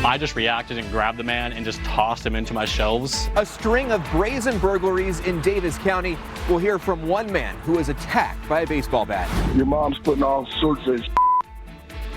I just reacted and grabbed the man and just tossed him into my shelves. A string of brazen burglaries in Davis County. We'll hear from one man who was attacked by a baseball bat. Your mom's putting all sorts of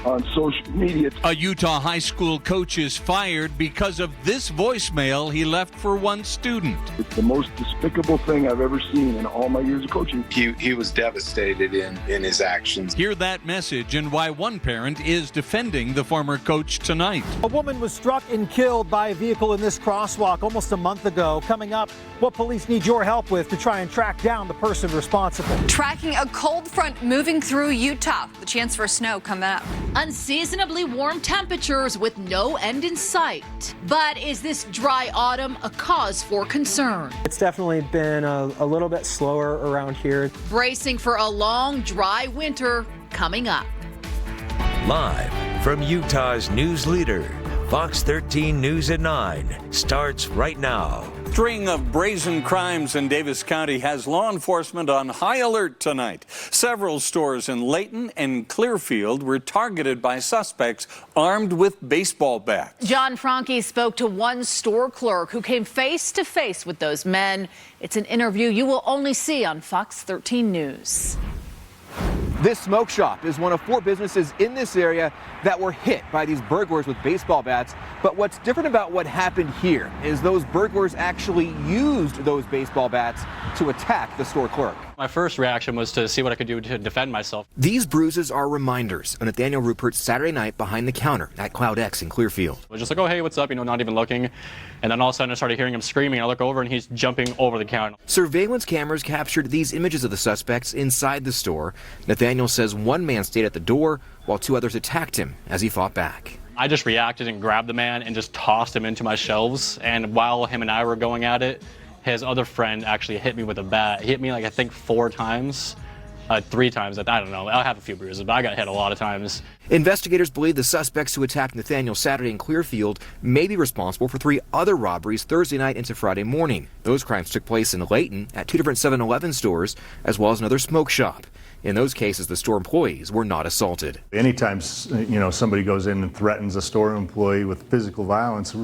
on social media. A Utah high school coach is fired because of this voicemail he left for one student. It's the most despicable thing I've ever seen in all my years of coaching. He was devastated in his actions. Hear that message and why one parent is defending the former coach tonight. A woman was struck and killed by a vehicle in this crosswalk almost a month ago. Coming up, what police need your help with to try and track down the person responsible. Tracking a cold front moving through Utah. The chance for snow coming up. Unseasonably warm temperatures with no end in sight. But is this dry autumn a cause for concern? It's definitely been a little bit slower around here. Bracing for a long, dry winter coming up. Live from Utah's news leader, Fox 13 News at 9 starts right now. String of brazen crimes in Davis County has law enforcement on high alert tonight. Several stores in Layton and Clearfield were targeted by suspects armed with baseball bats. John Franke spoke to one store clerk who came face to face with those men. It's an interview you will only see on Fox 13 News. This smoke shop is one of 4 businesses in this area that were hit by these burglars with baseball bats. But what's different about what happened here is those burglars actually used those baseball bats to attack the store clerk. My first reaction was to see what I could do to defend myself. These bruises are reminders of Nathaniel Rupert's Saturday night behind the counter at Cloud X in Clearfield. I was just like, oh, hey, what's up? Not even looking. And then all of a sudden I started hearing him screaming. I look over and he's jumping over the counter. Surveillance cameras captured these images of the suspects inside the store. Nathaniel says one man stayed at the door while 2 others attacked him as he fought back. I just reacted and grabbed the man and just tossed him into my shelves. And while him and I were going at it, his other friend actually hit me with a bat. He hit me like, I think 4 times, 3 times. I don't know. I have a few bruises, but I got hit a lot of times. Investigators believe the suspects who attacked Nathaniel Saturday in Clearfield may be responsible for 3 other robberies Thursday night into Friday morning. Those crimes took place in Layton at 2 different 7-Eleven stores, as well as another smoke shop. In those cases, the store employees were not assaulted. Anytime somebody goes in and threatens a store employee with physical violence,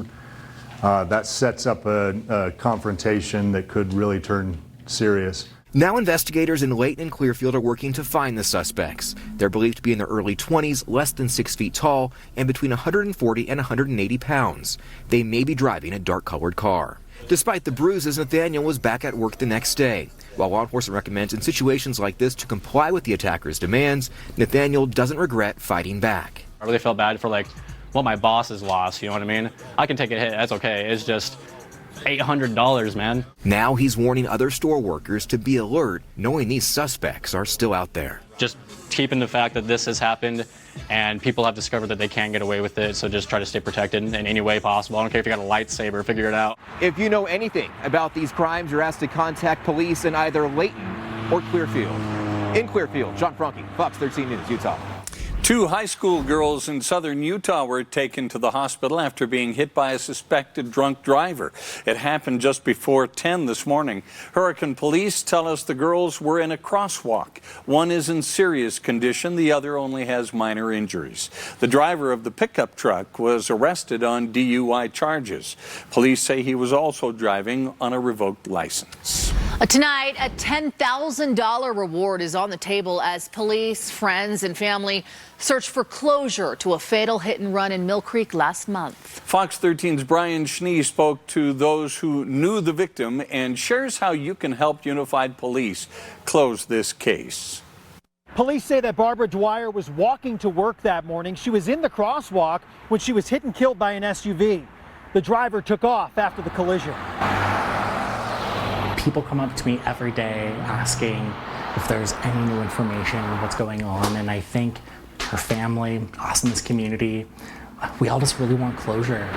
that sets up a confrontation that could really turn serious. Now investigators in Layton and Clearfield are working to find the suspects. They're believed to be in their early 20s, less than 6 feet tall, and between 140 and 180 pounds. They may be driving a dark-colored car. Despite the bruises, Nathaniel was back at work the next day. While law enforcement recommends in situations like this to comply with the attacker's demands, Nathaniel doesn't regret fighting back. I really felt bad for what my boss has lost, you know what I mean? I can take a hit, that's okay. It's just $800, man. Now he's warning other store workers to be alert, knowing these suspects are still out there. Just keeping the fact that this has happened and people have discovered that they can get away with it, so just try to stay protected in any way possible. I don't care if you got a lightsaber, figure it out. If you know anything about these crimes, you're asked to contact police in either Layton or Clearfield. In Clearfield, John Franke, Fox 13 News, Utah. 2 high school girls in southern Utah were taken to the hospital after being hit by a suspected drunk driver. It happened just before 10 this morning. Hurricane police tell us the girls were in a crosswalk. One is in serious condition, the other only has minor injuries. The driver of the pickup truck was arrested on DUI charges. Police say he was also driving on a revoked license. Tonight, a $10,000 reward is on the table as police, friends, and family search for closure to a fatal hit and run in Mill Creek last month. Fox 13's Brian Schnee spoke to those who knew the victim and shares how you can help Unified Police close this case. Police say that Barbara Dwyer was walking to work that morning. She was in the crosswalk when she was hit and killed by an SUV. The driver took off after the collision. People come up to me every day asking if there's any new information, what's going on, and I think her family, us in this community, we all just really want closure.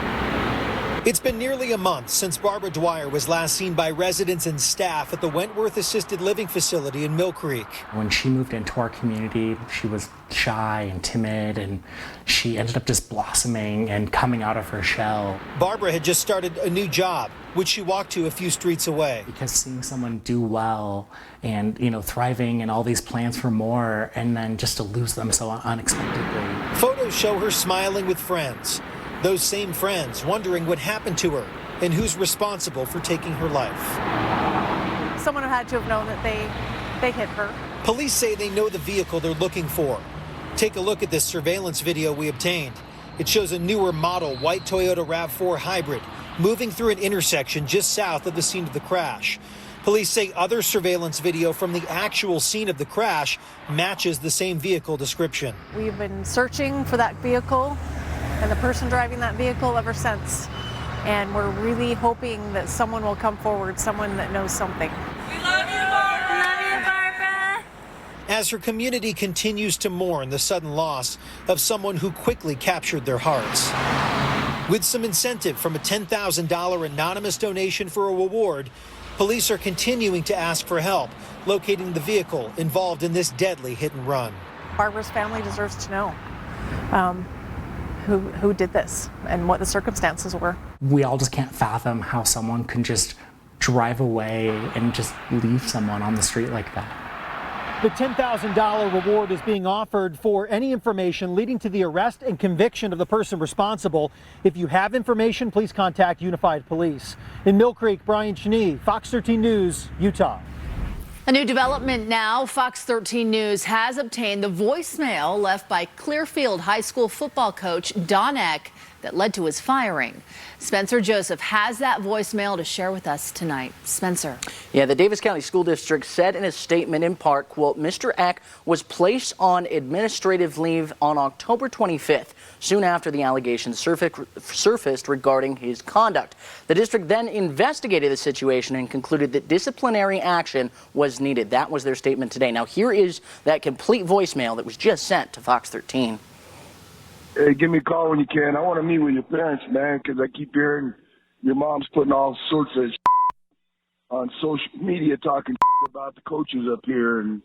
It's been nearly a month since Barbara Dwyer was last seen by residents and staff at the Wentworth Assisted Living Facility in Mill Creek. When she moved into our community, she was shy and timid, and she ended up just blossoming and coming out of her shell. Barbara had just started a new job, which she walked to a few streets away. Because seeing someone do well and, thriving and all these plans for more, and then just to lose them so unexpectedly. Photos show her smiling with friends. Those same friends wondering what happened to her and who's responsible for taking her life. Someone had to have known that they hit her. Police say they know the vehicle they're looking for. Take a look at this surveillance video we obtained. It shows a newer model white Toyota RAV4 hybrid moving through an intersection just south of the scene of the crash. Police say other surveillance video from the actual scene of the crash matches the same vehicle description. We've been searching for that vehicle and the person driving that vehicle ever since. And we're really hoping that someone will come forward, someone that knows something. We love you, Barbara. Love you, Barbara. As her community continues to mourn the sudden loss of someone who quickly captured their hearts. With some incentive from a $10,000 anonymous donation for a reward, police are continuing to ask for help locating the vehicle involved in this deadly hit and run. Barbara's family deserves to know who did this and what the circumstances were. We all just can't fathom how someone can just drive away and just leave someone on the street like that. The $10,000 reward is being offered for any information leading to the arrest and conviction of the person responsible. If you have information, please contact Unified Police. In Mill Creek, Brian Cheney, Fox 13 News, Utah. A new development now. Fox 13 News has obtained the voicemail left by Clearfield High School football coach Don Eck that led to his firing. Spencer Joseph has that voicemail to share with us tonight. Spencer. Yeah, the Davis County School District said in a statement in part, quote, Mr. Eck was placed on administrative leave on October 25th, soon after the allegations surfaced regarding his conduct. The district then investigated the situation and concluded that disciplinary action was needed. That was their statement today. Now, here is that complete voicemail that was just sent to Fox 13. Hey, give me a call when you can. I want to meet with your parents, man, because I keep hearing your mom's putting all sorts of on social media talking about the coaches up here, and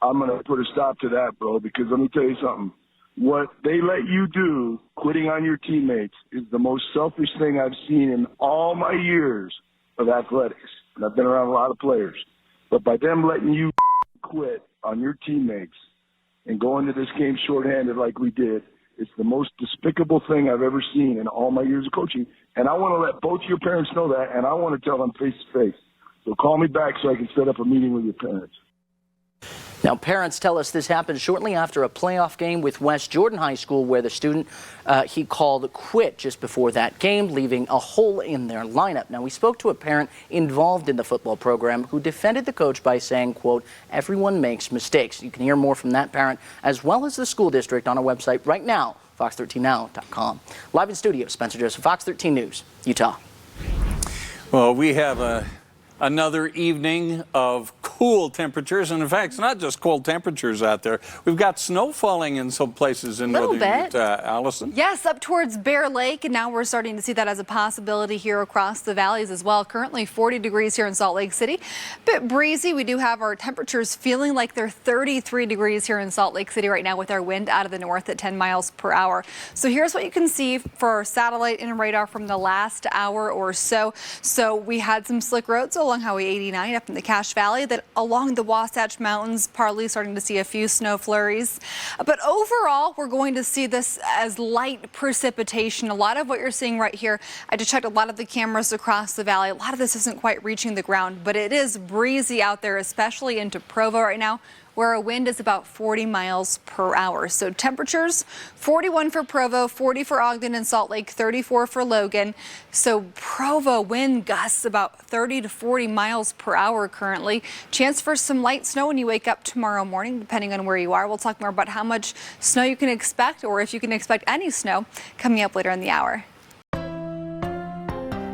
I'm going to put a stop to that, bro, because let me tell you something. What they let you do, quitting on your teammates, is the most selfish thing I've seen in all my years of athletics. And I've been around a lot of players. But by them letting you quit on your teammates and go into this game shorthanded like we did, it's the most despicable thing I've ever seen in all my years of coaching. And I want to let both your parents know that, and I want to tell them face to face. So call me back so I can set up a meeting with your parents. Now, parents tell us this happened shortly after a playoff game with West Jordan High School where the student he called quit just before that game, leaving a hole in their lineup. Now, we spoke to a parent involved in the football program who defended the coach by saying, quote, everyone makes mistakes. You can hear more from that parent as well as the school district on our website right now, fox13now.com. Live in studio, Spencer Joseph, Fox 13 News, Utah. Well, we have another evening of cool temperatures, and in fact, it's not just cold temperatures out there. We've got snow falling in some places in northern Utah. Allison? Yes, up towards Bear Lake, and now we're starting to see that as a possibility here across the valleys as well. Currently 40 degrees here in Salt Lake City. A bit breezy. We do have our temperatures feeling like they're 33 degrees here in Salt Lake City right now with our wind out of the north at 10 miles per hour. So here's what you can see for our satellite and radar from the last hour or so. So we had some slick roads along Highway 89 up in the Cache Valley, that along the Wasatch Mountains, partly starting to see a few snow flurries. But overall, we're going to see this as light precipitation. A lot of what you're seeing right here, I just checked a lot of the cameras across the valley. A lot of this isn't quite reaching the ground, but it is breezy out there, especially into Provo right now, where our wind is about 40 miles per hour. So temperatures, 41 for Provo, 40 for Ogden and Salt Lake, 34 for Logan. So Provo wind gusts about 30 to 40 miles per hour currently. Chance for some light snow when you wake up tomorrow morning, depending on where you are. We'll talk more about how much snow you can expect, or if you can expect any snow, coming up later in the hour.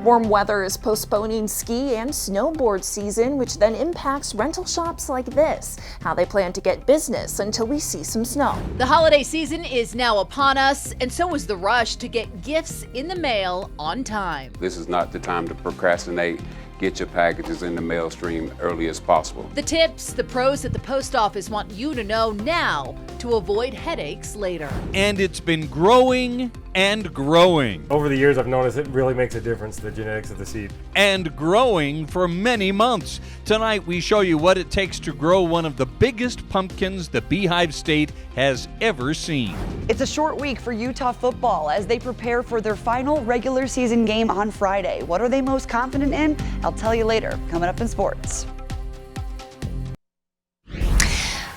Warm weather is postponing ski and snowboard season, which then impacts rental shops like this. How they plan to get business until we see some snow. The holiday season is now upon us, and so is the rush to get gifts in the mail on time. This is not the time to procrastinate. Get your packages in the mail stream early as possible. The tips, the pros at the post office want you to know now to avoid headaches later. And it's been growing and growing. Over the years, I've noticed it really makes a difference, the genetics of the seed. And growing for many months. Tonight, we show you what it takes to grow one of the biggest pumpkins the Beehive State has ever seen. It's a short week for Utah football as they prepare for their final regular season game on Friday. What are they most confident in? I'll tell you later, coming up in sports.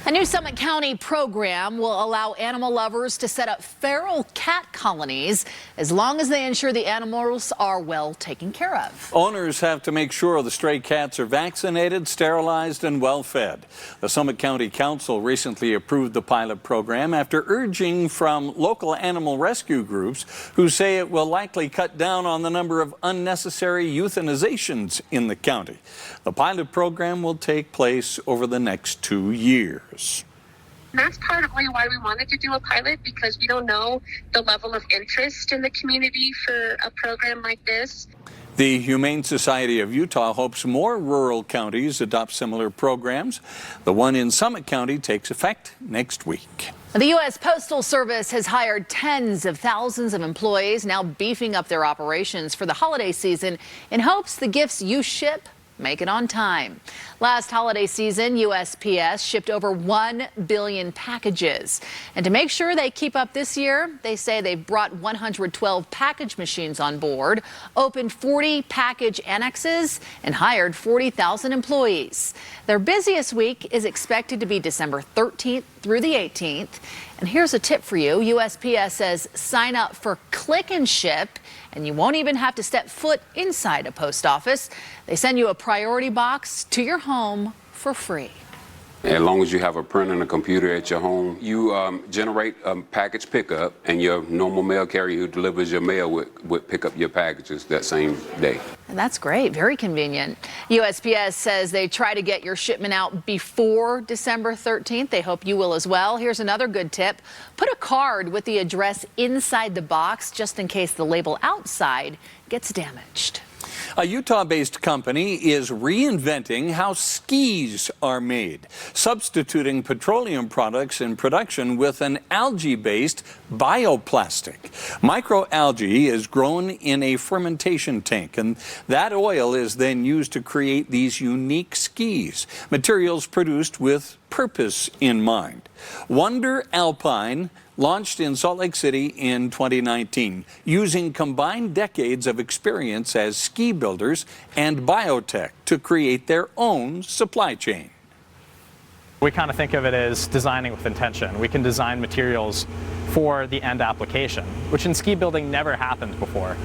A new Summit County program will allow animal lovers to set up feral cat colonies as long as they ensure the animals are well taken care of. Owners have to make sure the stray cats are vaccinated, sterilized, and well fed. The Summit County Council recently approved the pilot program after urging from local animal rescue groups who say it will likely cut down on the number of unnecessary euthanizations in the county. The pilot program will take place over the next 2 years. That's partly why we wanted to do a pilot, because we don't know the level of interest in the community for a program like this. The Humane Society of Utah hopes more rural counties adopt similar programs. The one in Summit County takes effect next week. The U.S. Postal Service has hired tens of thousands of employees, now beefing up their operations for the holiday season in hopes the gifts you ship make it on time. Last holiday season, USPS shipped over 1 billion packages. And to make sure they keep up this year, they say they've brought 112 package machines on board, opened 40 package annexes, and hired 40,000 employees. Their busiest week is expected to be December 13th through the 18th. And here's a tip for you. USPS says sign up for Click and Ship, and you won't even have to step foot inside a post office. They send you a priority box to your home for free. As long as you have a printer and a computer at your home, you generate a package pickup, and your normal mail carrier who delivers your mail would pick up your packages that same day. And that's great, very convenient. USPS says they try to get your shipment out before December 13th. They hope you will as well. Here's another good tip. Put a card with the address inside the box just in case the label outside gets damaged. A Utah-based company is reinventing how skis are made, substituting petroleum products in production with an algae-based bioplastic. Microalgae is grown in a fermentation tank, and that oil is then used to create these unique skis, materials produced with purpose in mind. Wonder Alpine launched in Salt Lake City in 2019, using combined decades of experience as ski builders and biotech to create their own supply chain. We kind of think of it as designing with intention. We can design materials for the end application, which in ski building never happened before.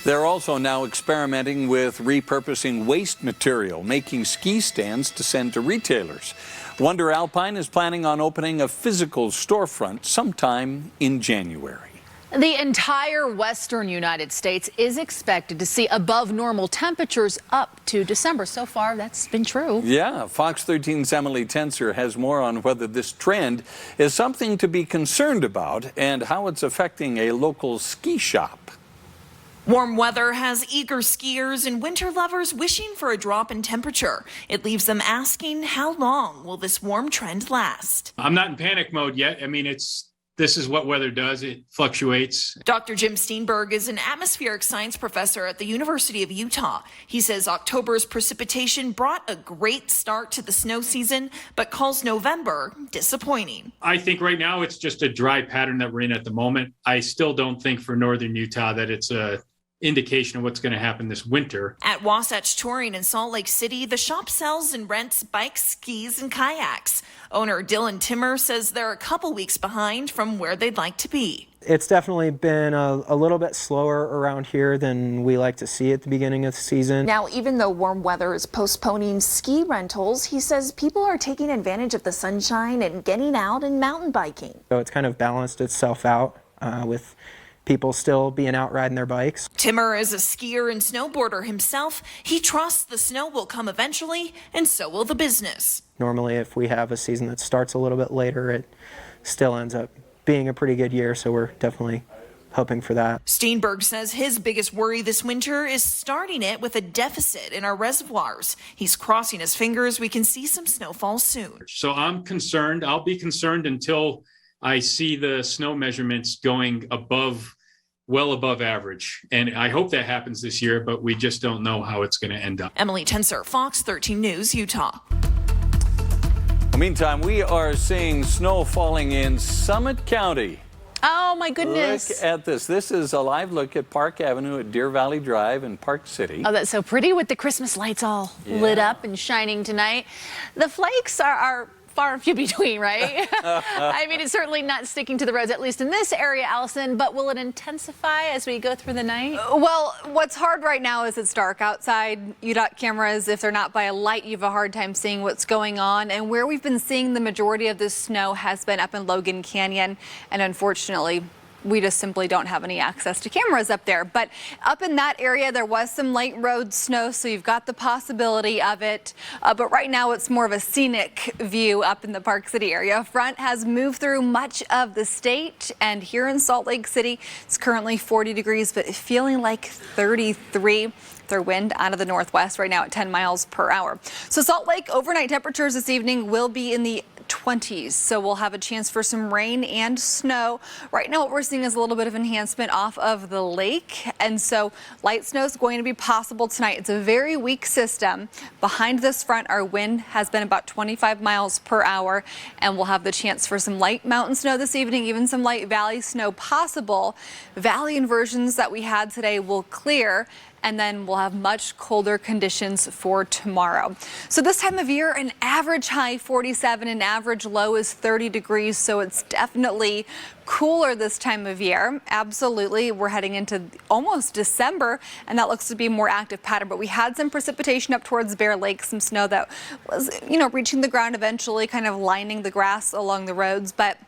They're also now experimenting with repurposing waste material, making ski stands to send to retailers. Wonder Alpine is planning on opening a physical storefront sometime in January. The entire western United States is expected to see above normal temperatures up to December. So far, that's been true. Yeah, Fox 13's Emily Tenser has more on whether this trend is something to be concerned about and how it's affecting a local ski shop. Warm weather has eager skiers and winter lovers wishing for a drop in temperature. It leaves them asking, how long will this warm trend last? I'm not in panic mode yet. I mean, this is what weather does. It fluctuates. Dr. Jim Steenberg is an atmospheric science professor at the University of Utah. He says October's precipitation brought a great start to the snow season, but calls November disappointing. I think right now it's just a dry pattern that we're in at the moment. I still don't think for northern Utah that it's a indication of what's going to happen this winter. At Wasatch Touring in Salt Lake City, the shop sells and rents bikes, skis, and kayaks. Owner Dylan Timmer says they're a couple weeks behind from where they'd like to be. It's definitely been a little bit slower around here than we like to see at the beginning of the season. Now, even though warm weather is postponing ski rentals, he says people are taking advantage of the sunshine and getting out and mountain biking. So it's kind of balanced itself out with people still being out riding their bikes. Timmer is a skier and snowboarder himself. He trusts the snow will come eventually, and so will the business. Normally, if we have a season that starts a little bit later, it still ends up being a pretty good year, so we're definitely hoping for that. Steenberg says his biggest worry this winter is starting it with a deficit in our reservoirs. He's crossing his fingers we can see some snowfall soon. So I'm concerned. I'll be concerned until I see the snow measurements going well above average. And I hope that happens this year, but we just don't know how it's going to end up. Emily Tenser, Fox 13 News, Utah. Meantime, we are seeing snow falling in Summit County. Oh my goodness. Look at this. This is a live look at Park Avenue at Deer Valley Drive in Park City. Oh, that's so pretty with the Christmas lights all lit up and shining tonight. The flakes are far and few between, right? I mean, it's certainly not sticking to the roads, at least in this area, Allison, but will it intensify as we go through the night? Well, what's hard right now is it's dark outside. UDOT cameras, if they're not by a light, you have a hard time seeing what's going on. And where we've been seeing the majority of this snow has been up in Logan Canyon. And unfortunately, we just simply don't have any access to cameras up there. But up in that area, there was some light road snow, so you've got the possibility of it. But right now, it's more of a scenic view up in the Park City area. Front has moved through much of the state, and here in Salt Lake City, it's currently 40 degrees, but feeling like 33. Their wind out of the northwest right now at 10 miles per hour. So Salt Lake overnight temperatures this evening will be in the 20s, so we'll have a chance for some rain and snow. Right now what we're seeing is a little bit of enhancement off of the lake, and so light snow is going to be possible tonight. It's a very weak system. Behind this front, our wind has been about 25 miles per hour, and we'll have the chance for some light mountain snow this evening, even some light valley snow possible. Valley inversions that we had today will clear, and then we'll have much colder conditions for tomorrow. So this time of year, an average high 47, an average low is 30 degrees, so it's definitely cooler this time of year. Absolutely. We're heading into almost December, and that looks to be a more active pattern, but we had some precipitation up towards Bear Lake, some snow that was, reaching the ground eventually, kind of lining the grass along the roads, but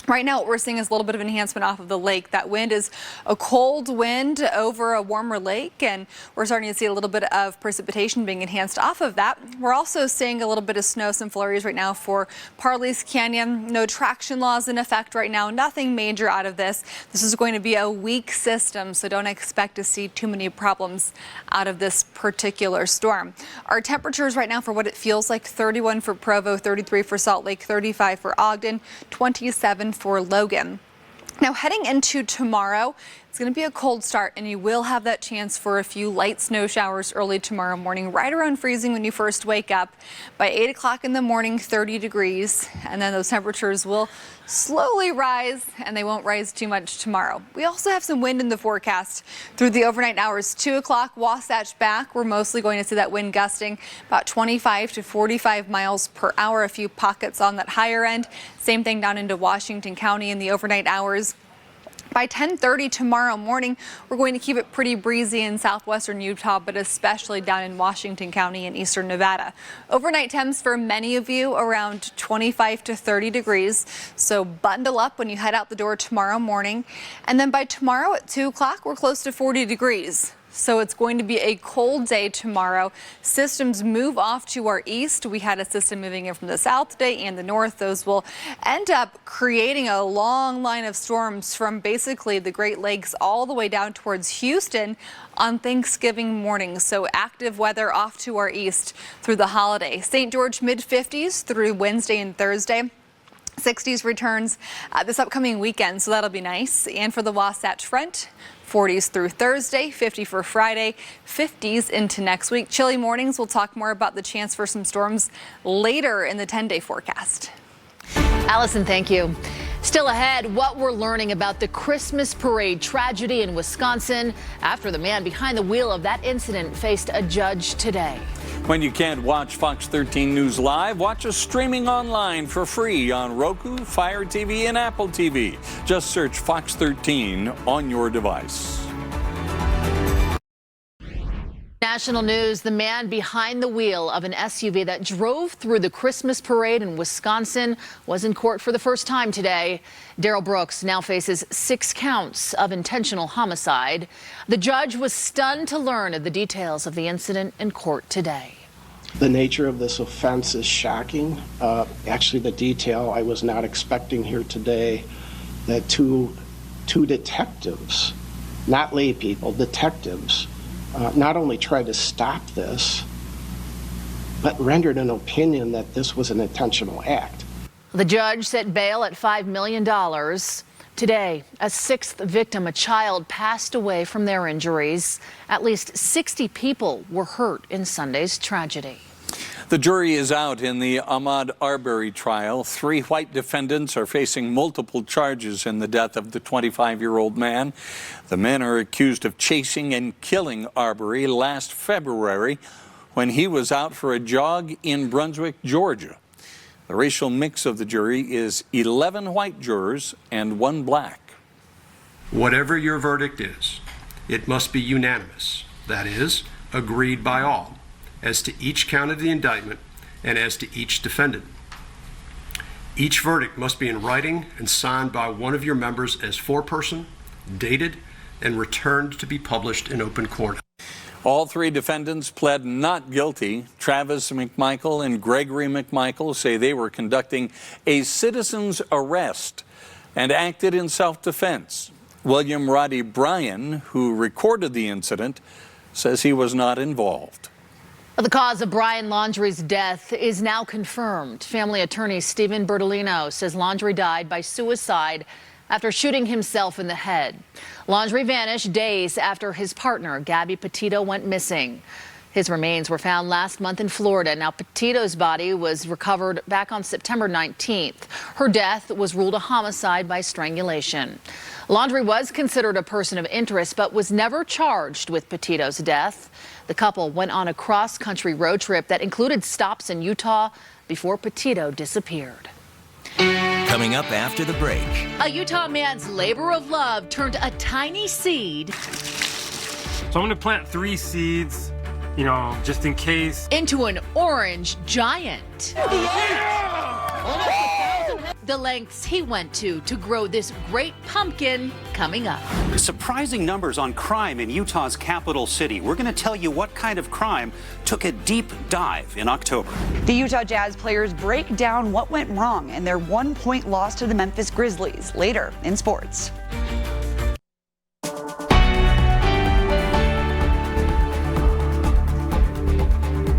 right now, what we're seeing is a little bit of enhancement off of the lake. That wind is a cold wind over a warmer lake, and we're starting to see a little bit of precipitation being enhanced off of that. We're also seeing a little bit of snow, some flurries right now for Parley's Canyon. No traction laws in effect right now. Nothing major out of this. This is going to be a weak system, so don't expect to see too many problems out of this particular storm. Our temperatures right now for what it feels like, 31 for Provo, 33 for Salt Lake, 35 for Ogden, 27 for Logan. Now heading into tomorrow, it's going to be a cold start, and you will have that chance for a few light snow showers early tomorrow morning, right around freezing when you first wake up. By 8 o'clock in the morning, 30 degrees, and then those temperatures will slowly rise, and they won't rise too much tomorrow. We also have some wind in the forecast through the overnight hours. 2 o'clock, Wasatch back. We're mostly going to see that wind gusting about 25 to 45 miles per hour. A few pockets on that higher end. Same thing down into Washington County in the overnight hours. By 10:30 tomorrow morning, we're going to keep it pretty breezy in southwestern Utah, but especially down in Washington County and eastern Nevada. Overnight temps for many of you around 25 to 30 degrees. So bundle up when you head out the door tomorrow morning. And then by tomorrow at 2 o'clock, we're close to 40 degrees. So it's going to be a cold day tomorrow. Systems move off to our east. We had a system moving in from the south today and the north. Those will end up creating a long line of storms from basically the Great Lakes all the way down towards Houston on Thanksgiving morning. So active weather off to our east through the holiday. St. George mid-50s through Wednesday and Thursday. 60s returns this upcoming weekend, so that'll be nice. And for the Wasatch Front, 40s through Thursday, 50 for Friday, 50s into next week. Chilly mornings. We'll talk more about the chance for some storms later in the 10-day forecast. Allison, thank you. Still ahead, what we're learning about the Christmas parade tragedy in Wisconsin after the man behind the wheel of that incident faced a judge today. When you can't watch Fox 13 News live, watch us streaming online for free on Roku, Fire TV, and Apple TV. Just search Fox 13 on your device. National news, the man behind the wheel of an SUV that drove through the Christmas parade in Wisconsin was in court for the first time today. Darrell Brooks now faces 6 counts of intentional homicide. The judge was stunned to learn of the details of the incident in court today. The nature of this offense is shocking. Actually, the detail I was not expecting here today, that two detectives, not lay people, detectives, not only tried to stop this, but rendered an opinion that this was an intentional act. The judge set bail at $5 million. Today, a sixth victim, a child, passed away from their injuries. At least 60 people were hurt in Sunday's tragedy. The jury is out in the Ahmaud Arbery trial. 3 white defendants are facing multiple charges in the death of the 25-year-old man. The men are accused of chasing and killing Arbery last February when he was out for a jog in Brunswick, Georgia. The racial mix of the jury is 11 white jurors and 1 black. Whatever your verdict is, it must be unanimous. That is, agreed by all, as to each count of the indictment and as to each defendant. Each verdict must be in writing and signed by one of your members as foreperson, dated, and returned to be published in open court. All 3 defendants pled not guilty. Travis McMichael and Gregory McMichael say they were conducting a citizen's arrest and acted in self-defense. William Roddy Bryan, who recorded the incident, says he was not involved. The cause of Brian Laundrie's death is now confirmed. Family attorney Stephen Bertolino says Laundrie died by suicide after shooting himself in the head. Laundrie vanished days after his partner, Gabby Petito, went missing. His remains were found last month in Florida. Now, Petito's body was recovered back on September 19th. Her death was ruled a homicide by strangulation. Laundrie was considered a person of interest, but was never charged with Petito's death. The couple went on a cross-country road trip that included stops in Utah before Petito disappeared. Coming up after the break. A Utah man's labor of love turned a tiny seed So I'm going to plant 3 seeds, just in case. into an orange giant. The lengths he went to grow this great pumpkin coming up. Surprising numbers on crime in Utah's capital city. We're going to tell you what kind of crime took a deep dive in October. The Utah Jazz players break down what went wrong in their 1-point loss to the Memphis Grizzlies later in sports.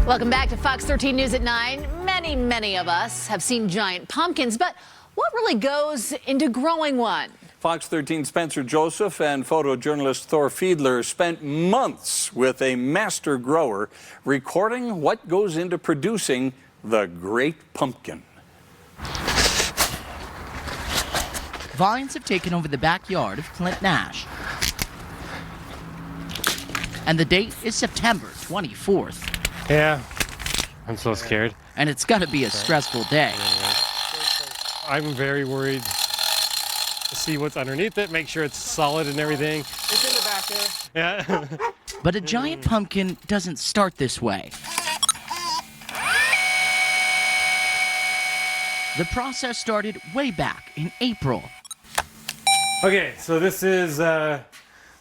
Welcome back to Fox 13 News at 9. Many of us have seen giant pumpkins, but what really goes into growing one? Fox 13 Spencer Joseph and photojournalist Thor Fiedler spent months with a master grower recording what goes into producing the great pumpkin. Vines have taken over the backyard of Clint Nash. And the date is September 24th. Yeah, I'm so scared. And it's got to be a stressful day. I'm very worried to see what's underneath it, make sure it's solid and everything. It's in the back there. Yeah. But a giant pumpkin doesn't start this way. The process started way back in April. Okay, so this is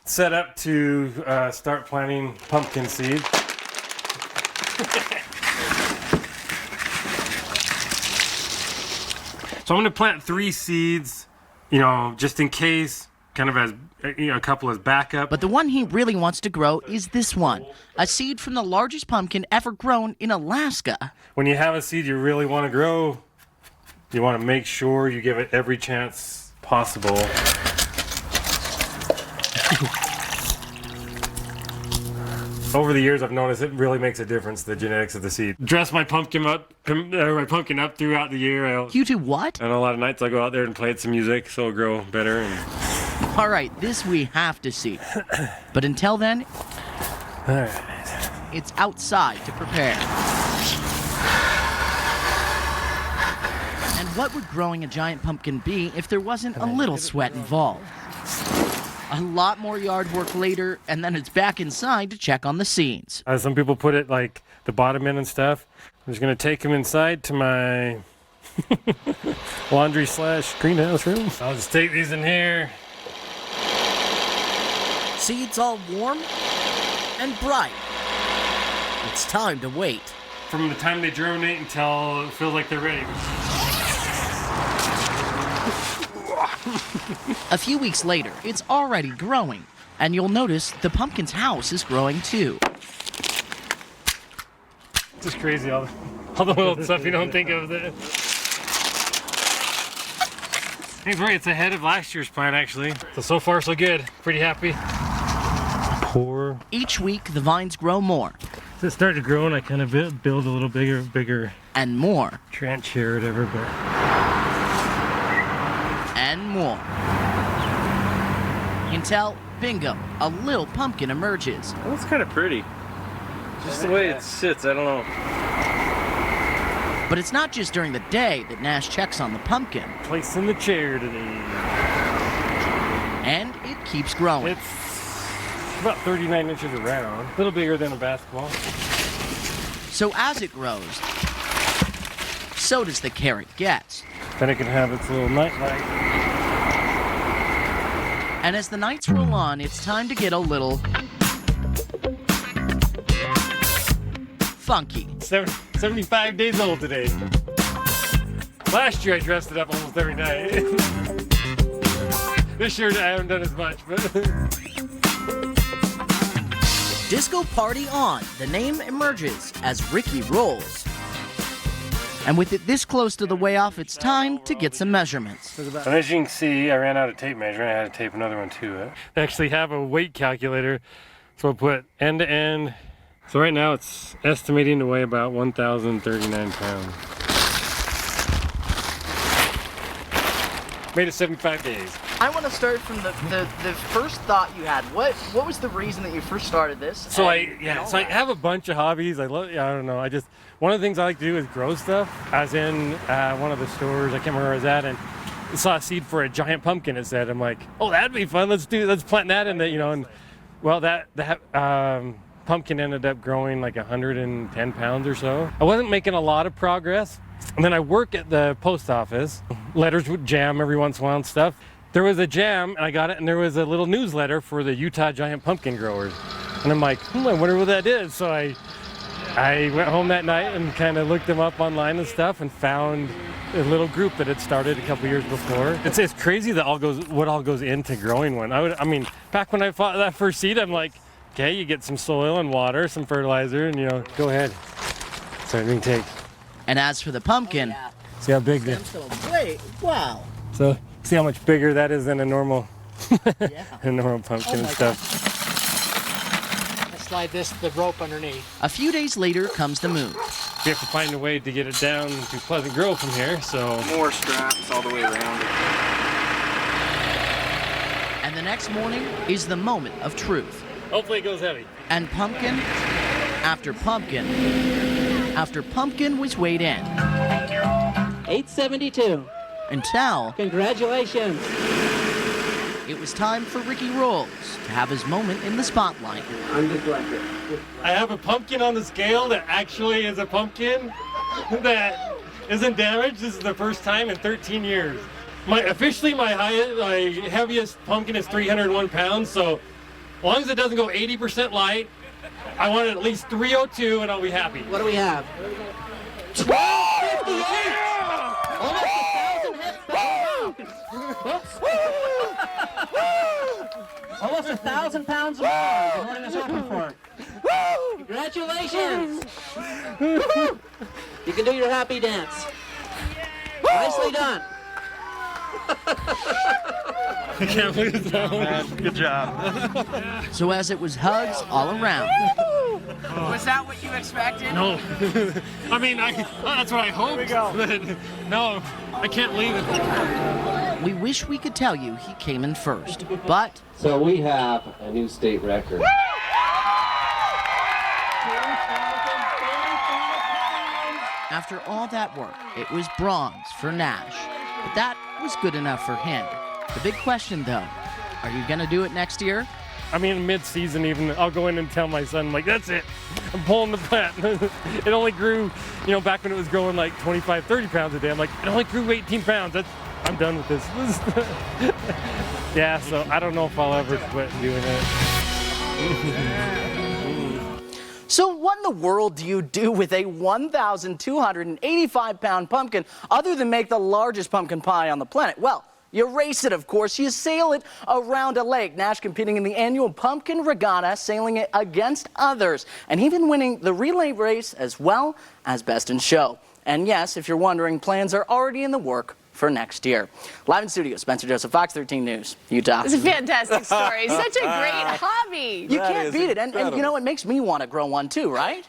set up to start planting pumpkin seed. So I'm going to plant 3 seeds, just in case, kind of as a couple as backup. But the one he really wants to grow is this one, a seed from the largest pumpkin ever grown in Alaska. When you have a seed you really want to grow, you want to make sure you give it every chance possible. Over the years, I've noticed it really makes a difference, the genetics of the seed. Dress my pumpkin up throughout the year. You do what? And a lot of nights I go out there and play some music, so it'll grow better. All right, this we have to see. But until then, all right, it's outside to prepare. And what would growing a giant pumpkin be if there wasn't a little sweat involved? A lot more yard work later, and then it's back inside to check on the seeds. Some people put it like the bottom in and stuff. I'm just going to take them inside to my laundry/greenhouse room. I'll just take these in here. Seeds all warm and bright. It's time to wait. From the time they germinate until it feels like they're ready. A few weeks later, it's already growing, and you'll notice the pumpkin's house is growing too. It's just crazy, all the little stuff you don't think of. He's right, it's ahead of last year's plan actually. So far so good. Pretty happy. Pour. Each week, the vines grow more. So it started to grow and I kind of build a little bigger. And more. Trench here or whatever, but. And more. Until, bingo, a little pumpkin emerges. Well, it's kind of pretty. Just the way it sits, I don't know. But it's not just during the day that Nash checks on the pumpkin. Placed in the chair today. And it keeps growing. It's about 39 inches around. A little bigger than a basketball. So as it grows, so does the carrot get. Then it can have its little night light. And as the nights roll on, it's time to get a little funky. 75 days old today. Last year I dressed it up almost every night. This year I haven't done as much, but. Disco party on. The name emerges as Ricky rolls. And with it this close to the way off, it's time to get some measurements. And as you can see, I ran out of tape measure and I had to tape another one to it. I actually have a weight calculator, so I'll put end to end. So right now it's estimating to weigh about 1,039 pounds. Made it 75 days. I want to start from the first thought you had. What was the reason that you first started this? So I have a bunch of hobbies. I don't know. One of the things I like to do is grow stuff. I was in one of the stores, I can't remember where I was at, and I saw a seed for a giant pumpkin. It said, I'm like, oh, that'd be fun. Let's plant that in the, and well, that pumpkin ended up growing like 110 pounds or so. I wasn't making a lot of progress. And then I work at the post office. Letters would jam every once in a while and stuff. There was a jam, and I got it, and there was a little newsletter for the Utah giant pumpkin growers. And I'm like, I wonder what that is. So I went home that night and kind of looked them up online and stuff and found a little group that had started a couple years before. It's crazy that what all goes into growing one. I mean, back when I bought that first seed, I'm like, okay, you get some soil and water, some fertilizer, and go ahead. So I mean, take. And as for the pumpkin, see how big that. Wait, wow. So see how much bigger that is than a normal, a normal pumpkin and stuff. Slide the rope underneath. A few days later comes the move. We have to find a way to get it down to Pleasant Grove from here, so. More straps all the way around it. And the next morning is the moment of truth. Hopefully it goes heavy. And pumpkin after pumpkin after pumpkin was weighed in. 872. Until. Congratulations. It was time for Ricky Rolls to have his moment in the spotlight. Undeflected. I have a pumpkin on the scale that actually is a pumpkin that isn't damaged. This is the first time in 13 years. My heaviest pumpkin is 301 pounds, so as long as it doesn't go 80% light, I want it at least 302 and I'll be happy. What do we have? 1258! Almost 1,000 pounds more than what I was hoping for. Congratulations! You can do your happy dance. Nicely done. I can't believe that one. Good job. So as it was hugs all around. Was that what you expected? No. I mean, that's what I hoped. But no, I can't believe it. We wish we could tell you he came in first, but. So we have a new state record. After all that work, it was bronze for Nash. But that was good enough for him. The big question, though, are you going to do it next year? I mean, mid-season even, I'll go in and tell my son, like, that's it. I'm pulling the plant. It only grew, back when it was growing like 25, 30 pounds a day. I'm like, it only grew 18 pounds. I'm done with this. Yeah, so I don't know if I'll ever quit doing it. So what in the world do you do with a 1,285-pound pumpkin other than make the largest pumpkin pie on the planet? Well, you race it, of course. You sail it around a lake. Nash competing in the annual Pumpkin Regatta, sailing it against others, and even winning the relay race as well as Best in Show. And yes, if you're wondering, plans are already in the work for next year. Live in studio, Spencer Joseph, Fox 13 News, Utah. It's a fantastic story. Such a great hobby. You can't beat it. And you know, it makes me want to grow one too, right?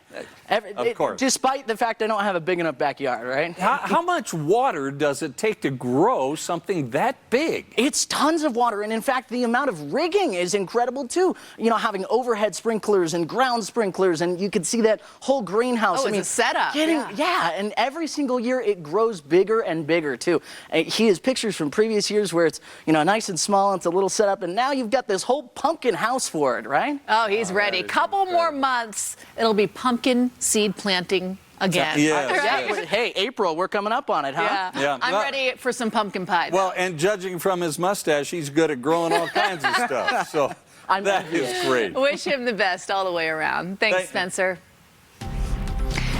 Of course. Despite the fact I don't have a big enough backyard, right? How much water does it take to grow something that big? It's tons of water. And in fact, the amount of rigging is incredible too. You know, having overhead sprinklers and ground sprinklers, and you can see that whole greenhouse. Oh, it's a setup. Yeah, and every single year it grows bigger and bigger too. And he has pictures from previous years where it's, you know, nice and small, it's a little setup, and now you've got this whole pumpkin house for it, right? Oh, he's ready. Couple more months, it'll be pumpkin seed planting again. Yeah. Hey, April, we're coming up on it, huh? Yeah. I'm ready for some pumpkin pie. Well, and judging from his mustache, he's good at growing all kinds of stuff. So that is great. Wish him the best all the way around. Thanks, Spencer.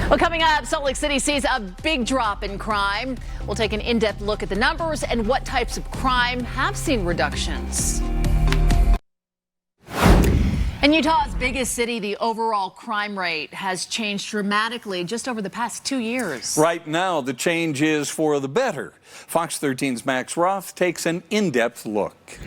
Well, coming up, Salt Lake City sees a big drop in crime. We'll take an in-depth look at the numbers and what types of crime have seen reductions. In Utah's biggest city, the overall crime rate has changed dramatically just over the past 2 years. Right now, the change is for the better. Fox 13's Max Roth takes an in-depth look.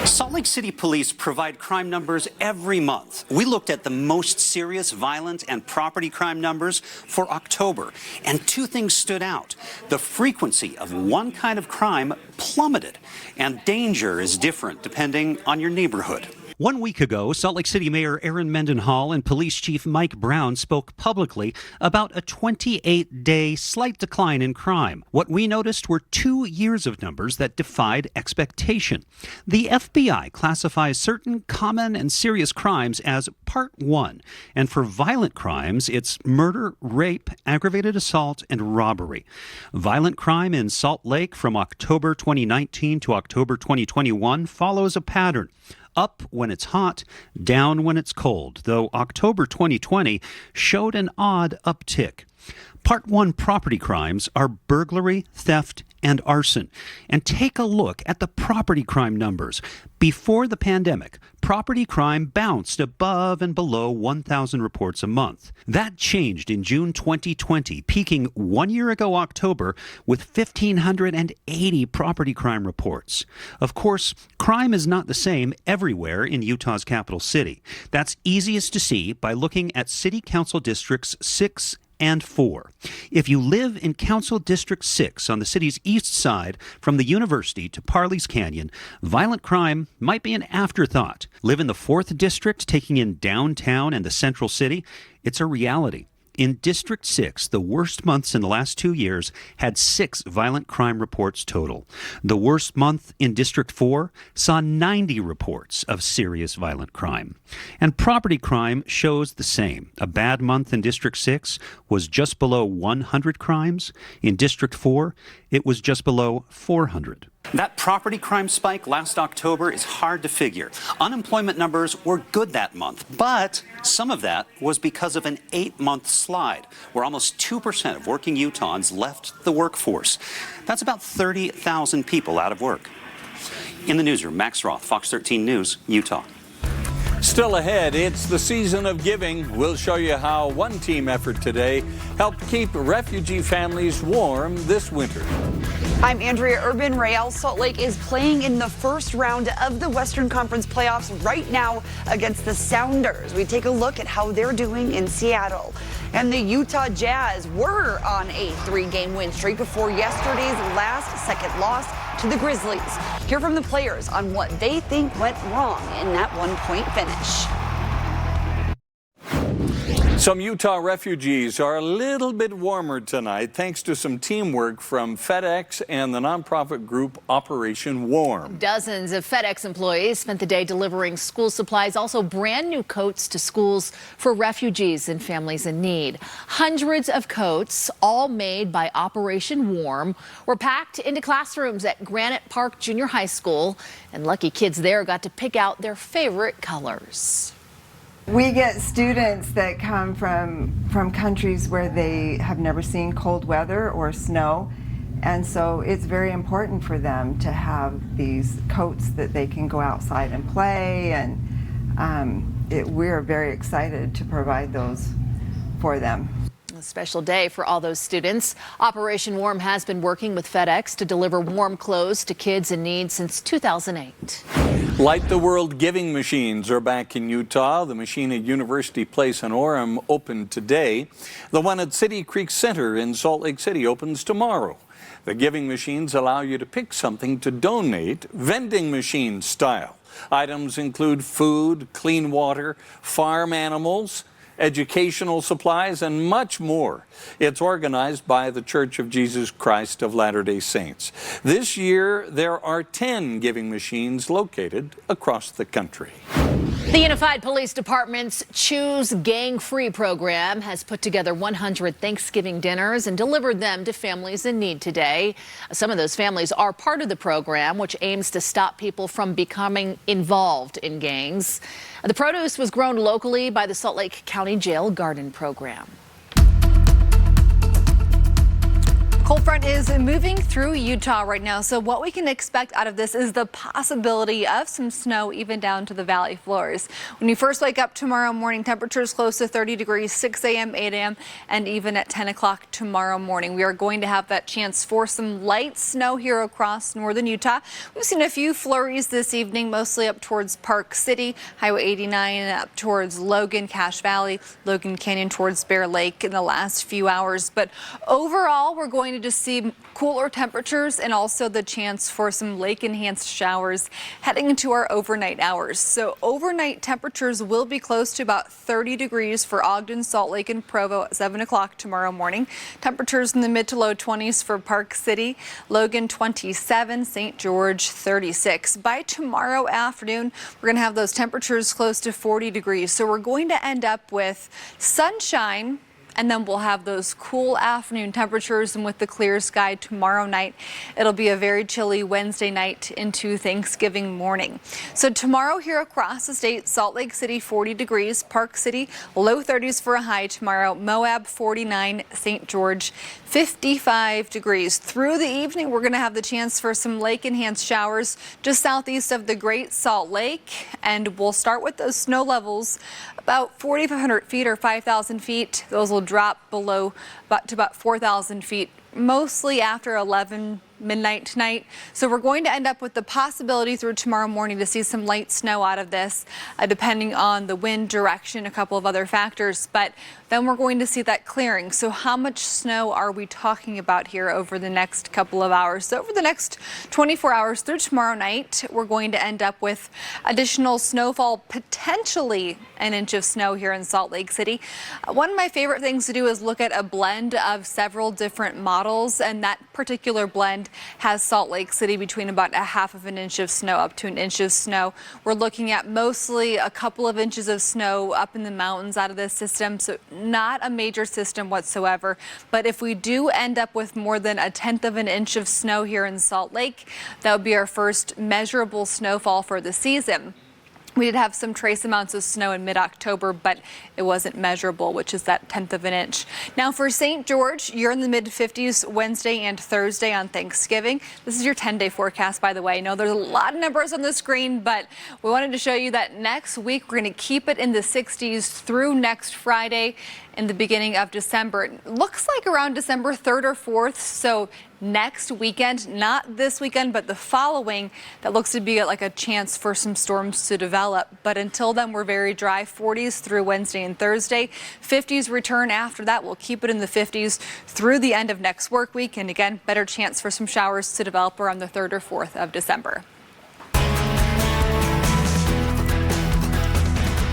Salt Lake City police provide crime numbers every month. We looked at the most serious violent and property crime numbers for October, and two things stood out. The frequency of one kind of crime plummeted, and danger is different depending on your neighborhood. 1 week ago, Salt Lake City Mayor Aaron Mendenhall and Police Chief Mike Brown spoke publicly about a 28-day slight decline in crime. What we noticed were 2 years of numbers that defied expectation. The FBI classifies certain common and serious crimes as Part 1, and for violent crimes, it's murder, rape, aggravated assault, and robbery. Violent crime in Salt Lake from October 2019 to October 2021 follows a pattern. Up when it's hot, down when it's cold, though October 2020 showed an odd uptick. Part 1 property crimes are burglary, theft, and arson. And take a look at the property crime numbers. Before the pandemic, property crime bounced above and below 1,000 reports a month. That changed in June 2020, peaking 1 year ago October with 1,580 property crime reports. Of course, crime is not the same everywhere in Utah's capital city. That's easiest to see by looking at City Council Districts 6 and 4. If you live in Council District 6 on the city's east side from the university to Parley's Canyon, violent crime might be an afterthought. Live in the 4th District, taking in downtown and the central city, it's a reality. In District 6, the worst months in the last 2 years had 6 violent crime reports total. The worst month in District 4 saw 90 reports of serious violent crime. And property crime shows the same. A bad month in District 6 was just below 100 crimes. In District 4, it was just below 400. That property crime spike last October is hard to figure. Unemployment numbers were good that month, but some of that was because of an 8-month slide, where almost 2% of working Utahns left the workforce. That's about 30,000 people out of work. In the newsroom, Max Roth, Fox 13 News, Utah. Still ahead, it's the season of giving. We'll show you how one team effort today helped keep refugee families warm this winter. I'm Andrea Urban. Real Salt Lake is playing in the first round of the Western Conference playoffs right now against the Sounders. We take a look at how they're doing in Seattle. And the Utah Jazz were on a 3-game win streak before yesterday's last-second loss to the Grizzlies. Hear from the players on what they think went wrong in that one-point finish. Some Utah refugees are a little bit warmer tonight thanks to some teamwork from FedEx and the nonprofit group Operation Warm. Dozens of FedEx employees spent the day delivering school supplies, also brand new coats to schools for refugees and families in need. Hundreds of coats, all made by Operation Warm, were packed into classrooms at Granite Park Junior High School, and lucky kids there got to pick out their favorite colors. We get students that come from countries where they have never seen cold weather or snow, and so it's very important for them to have these coats that they can go outside and play, and we're very excited to provide those for them. A special day for all those students. Operation Warm has been working with FedEx to deliver warm clothes to kids in need since 2008. Light the World giving machines are back in Utah. The machine at University Place in Orem opened today. The one at City Creek Center in Salt Lake City opens tomorrow. The giving machines allow you to pick something to donate, vending machine style. Items include food, clean water, farm animals, educational supplies, and much more. It's organized by the Church of Jesus Christ of Latter-day Saints. This year, there are 10 giving machines located across the country. The Unified Police Department's Choose Gang-Free program has put together 100 Thanksgiving dinners and delivered them to families in need today. Some of those families are part of the program, which aims to stop people from becoming involved in gangs. The produce was grown locally by the Salt Lake County Jail Garden Program. Cold front is moving through Utah right now, so what we can expect out of this is the possibility of some snow even down to the valley floors. When you first wake up tomorrow morning, temperatures close to 30 degrees, 6 a.m., 8 a.m., and even at 10 o'clock tomorrow morning. We are going to have that chance for some light snow here across northern Utah. We've seen a few flurries this evening, mostly up towards Park City, Highway 89, up towards Logan, Cache Valley, Logan Canyon towards Bear Lake in the last few hours. But overall, we're going to just see cooler temperatures and also the chance for some lake-enhanced showers heading into our overnight hours. So overnight temperatures will be close to about 30 degrees for Ogden, Salt Lake, and Provo at 7 o'clock tomorrow morning. Temperatures in the mid to low 20s for Park City, Logan 27, St. George 36. By tomorrow afternoon, we're going to have those temperatures close to 40 degrees. So we're going to end up with sunshine, and then we'll have those cool afternoon temperatures, and with the clear sky tomorrow night, it'll be a very chilly Wednesday night into Thanksgiving morning. So tomorrow here across the state, Salt Lake City 40 degrees, Park City low 30s for a high tomorrow, Moab 49, St. George 55 degrees. Through the evening, we're going to have the chance for some lake-enhanced showers just southeast of the Great Salt Lake, and we'll start with those snow levels about 4,500 feet or 5,000 feet. Those will drop below to about 4,000 feet, mostly after 11 midnight tonight. So we're going to end up with the possibility through tomorrow morning to see some light snow out of this, depending on the wind direction, a couple of other factors. But then we're going to see that clearing. So how much snow are we talking about here over the next couple of hours? So over the next 24 hours through tomorrow night, we're going to end up with additional snowfall, potentially an inch of snow here in Salt Lake City. One of my favorite things to do is look at a blend of several different models, and that particular blend has Salt Lake City between about 1/2 inch of snow up to an inch of snow. We're looking at mostly a couple of inches of snow up in the mountains out of this system, so not a major system whatsoever. But if we do end up with more than 1/10 inch of snow here in Salt Lake, that would be our first measurable snowfall for the season. We did have some trace amounts of snow in mid-October, but it wasn't measurable, which is that 1/10 inch. Now for St. George, you're in the mid-50s Wednesday and Thursday on Thanksgiving. This is your 10-day forecast, by the way. I know there's a lot of numbers on the screen, but we wanted to show you that next week we're going to keep it in the 60s through next Friday in the beginning of December. It looks like around December 3rd or 4th, so next weekend, not this weekend, but the following, that looks to be like a chance for some storms to develop. But until then, we're very dry, 40s through Wednesday and Thursday. 50s return after that. We'll keep it in the 50s through the end of next work week. And again, better chance for some showers to develop around the 3rd or 4th of December.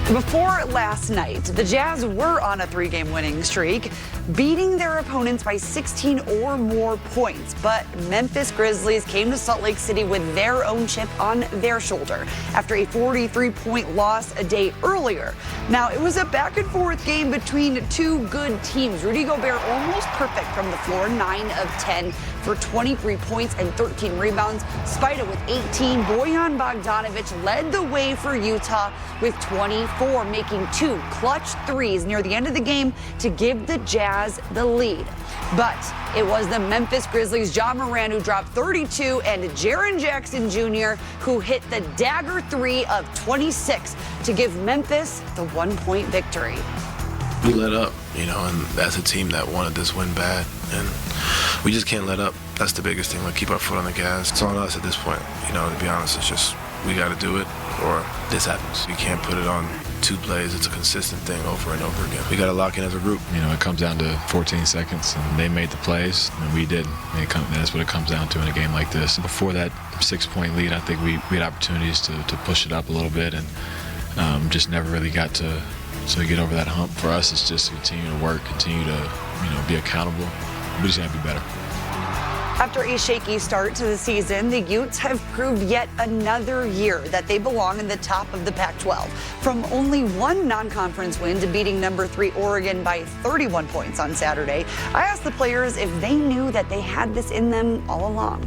Before last night, the Jazz were on a 3-game winning streak, beating their opponents by 16 or more points. But Memphis Grizzlies came to Salt Lake City with their own chip on their shoulder after a 43-point loss a day earlier. Now, it was a back-and-forth game between two good teams. Rudy Gobert almost perfect from the floor, 9 of 10 for 23 points and 13 rebounds. Spida with 18. Bojan Bogdanovic led the way for Utah with 24, making 2 clutch threes near the end of the game to give the Jazz the lead. But it was the Memphis Grizzlies' Ja Morant who dropped 32 and Jaren Jackson Jr. who hit the dagger 3 of 26 to give Memphis the 1-point victory. We let up, and that's a team that wanted this win bad, and we just can't let up. That's the biggest thing. Keep our foot on the gas. It's on us at this point. To be honest, it's just we got to do it, or this happens. You can't put it on 2 plays. It's a consistent thing over and over again. We got to lock in as a group. It comes down to 14 seconds, and they made the plays, and we didn't. That's what it comes down to in a game like this. Before that 6-point lead, I think we had opportunities to push it up a little bit, and just never really got to get over that hump. For us, it's just continue to work, continue to be accountable. We just got to be better. After a shaky start to the season, the Utes have proved yet another year that they belong in the top of the Pac-12. From only one non-conference win to beating number 3 Oregon by 31 points on Saturday, I asked the players if they knew that they had this in them all along.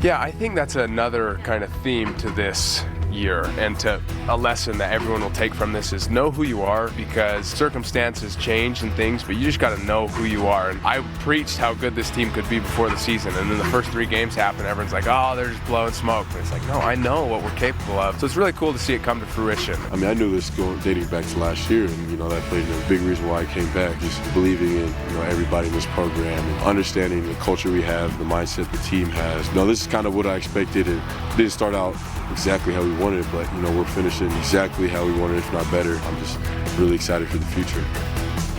Yeah, I think that's another kind of theme to this year, and to a lesson that everyone will take from this is know who you are, because circumstances change and things, but you just got to know who you are. And I preached how good this team could be before the season, and then the first 3 games happen, everyone's like, oh, they're just blowing smoke. But it's like, no, I know what we're capable of. So it's really cool to see it come to fruition. I mean, I knew this dating back to last year, and that played a big reason why I came back, just believing in everybody in this program and understanding the culture we have, the mindset the team has. This is kind of what I expected. It didn't start out exactly how we wanted, but we're finishing exactly how we wanted, if not better. I'm just really excited for the future.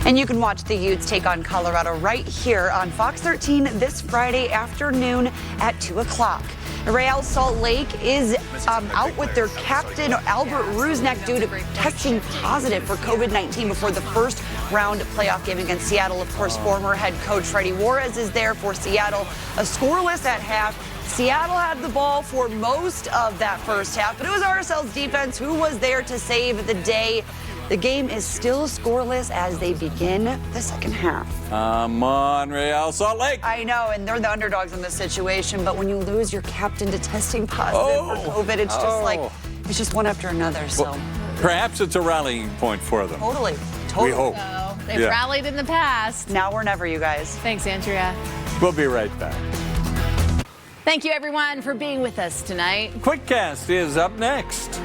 And you can watch the Utes take on Colorado right here on Fox 13 this Friday afternoon at 2 o'clock. Real Salt Lake is out with their captain, Albert Rusnak, due to testing positive for COVID-19 before the first round playoff game against Seattle. Of course, former head coach Freddie Juarez is there for Seattle. A scoreless at half. Seattle had the ball for most of that first half, but it was RSL's defense who was there to save the day. The game is still scoreless as they begin the second half. Come on, Real Salt Lake. I know, and they're the underdogs in this situation, but when you lose your captain to testing positive for COVID, it's just like, it's just one after another, so. Well, perhaps it's a rallying point for them. Totally. We hope. So they've rallied in the past. Now or never, you guys. Thanks, Andrea. We'll be right back. Thank you, everyone, for being with us tonight. QuickCast is up next.